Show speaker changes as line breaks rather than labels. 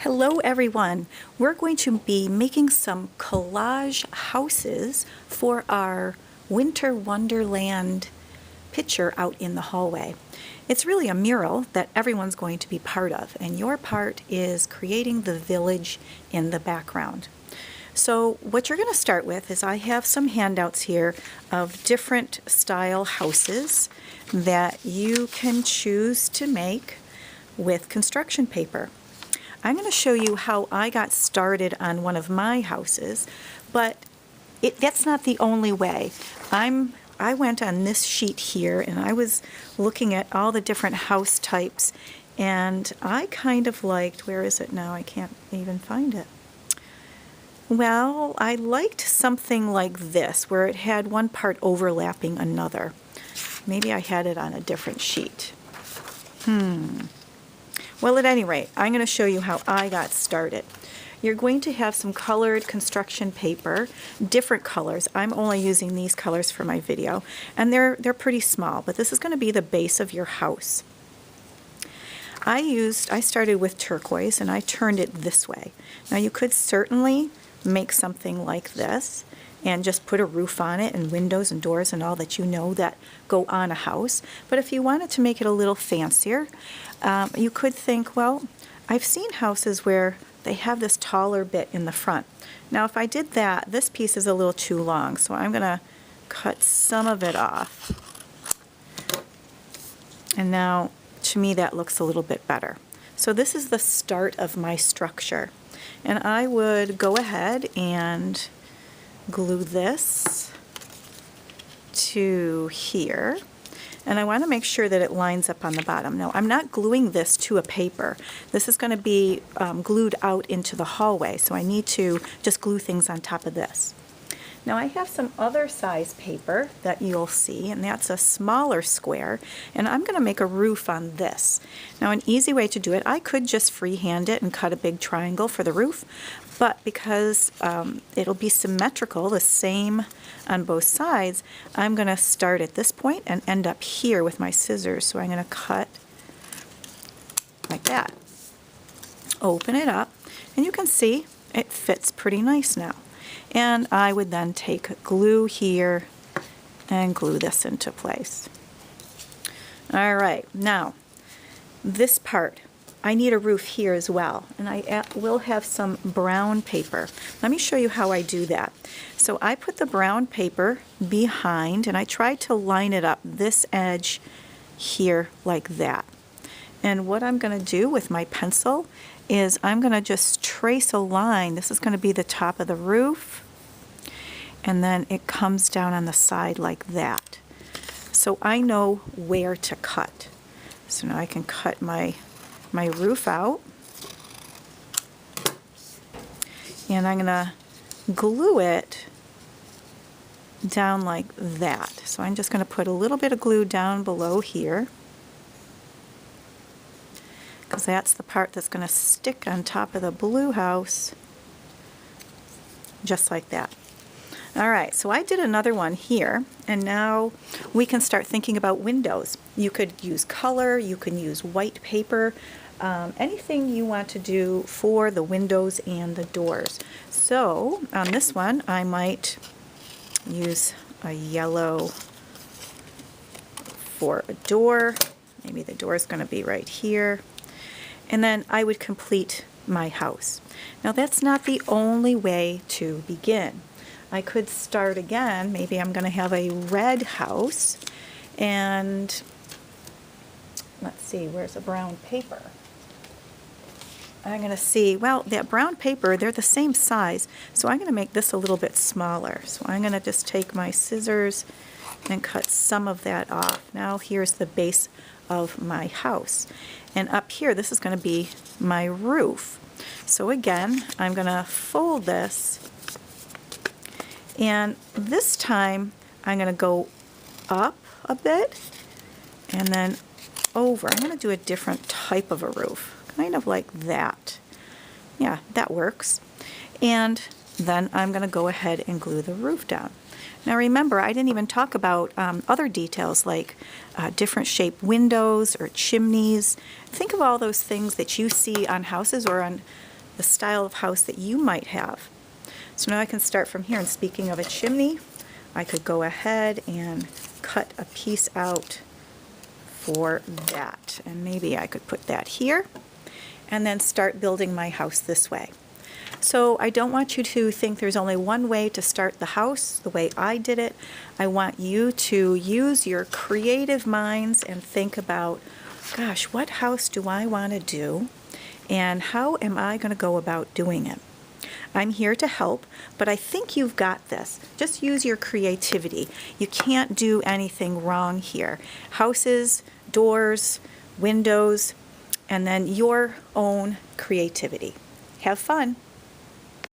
Hello everyone! We're going to be making some collage houses for our Winter Wonderland picture out in the hallway. It's really a mural that everyone's going to be part of, and your part is creating the village in the background. So what you're going to start with is I have some handouts here of different style houses that you can choose to make with construction paper. I'm going to show you how I got started on one of my houses, but that's not the only way. I went on this sheet here and I was looking at all the different house types, and I kind of liked, where is it now? I can't even find it. Well, I liked something like this, where it had one part overlapping another. Maybe I had it on a different sheet. Well, at any rate, I'm going to show you how I got started. You're going to have some colored construction paper, different colors. I'm only using these colors for my video, and they're pretty small, but this is going to be the base of your house. I started with turquoise and I turned it this way. Now you could certainly make something like this and just put a roof on it and windows and doors and all that you know that go on a house. But if you wanted to make it a little fancier, you could think, well, I've seen houses where they have this taller bit in the front. Now if I did that, this piece is a little too long, so I'm going to cut some of it off. And now, to me, that looks a little bit better. So this is the start of my structure. And I would go ahead and glue this to here, and I want to make sure that it lines up on the bottom. Now I'm not gluing this to a paper. This is going to be glued out into the hallway, so I need to just glue things on top of this. Now I have some other size paper that you'll see, and that's a smaller square, and I'm going to make a roof on this. Now an easy way to do it, I could just freehand it and cut a big triangle for the roof, but because it'll be symmetrical, the same on both sides, I'm going to start at this point and end up here with my scissors. So I'm going to cut like that. Open it up, and you can see it fits pretty nice now. And I would then take glue here and glue this into place. All right, now this part, I need a roof here as well, and I will have some brown paper. Let me show you how I do that. So I put the brown paper behind, and I try to line it up this edge here like that. And what I'm going to do with my pencil is I'm going to just trace a line. This is going to be the top of the roof, and then it comes down on the side like that. So I know where to cut. So now I can cut my roof out, and I'm going to glue it down like that. So I'm just going to put a little bit of glue down below here, because that's the part that's going to stick on top of the blue house, just like that. Alright, so I did another one here, and now we can start thinking about windows. You could use color, you can use white paper, anything you want to do for the windows and the doors. So on this one I might use a yellow for a door. Maybe the door is going to be right here. And then I would complete my house. Now that's not the only way to begin. I could start again. Maybe I'm going to have a red house, and let's see, where's the brown paper? I'm going to see, well, that brown paper, they're the same size, so I'm going to make this a little bit smaller. So I'm going to just take my scissors and cut some of that off. Now here's the base of my house. And up here, this is going to be my roof. So again, I'm going to fold this, and this time I'm going to go up a bit and then over. I'm going to do a different type of a roof, kind of like that. Yeah, that works. And then I'm going to go ahead and glue the roof down. Now remember, I didn't even talk about other details like different shaped windows or chimneys. Think of all those things that you see on houses or on the style of house that you might have. So now I can start from here, and speaking of a chimney, I could go ahead and cut a piece out for that, and maybe I could put that here and then start building my house this way. So I don't want you to think there's only one way to start the house, the way I did it. I want you to use your creative minds and think about, gosh, what house do I want to do, and how am I going to go about doing it? I'm here to help, but I think you've got this. Just use your creativity. You can't do anything wrong here. Houses, doors, windows, and then your own creativity. Have fun.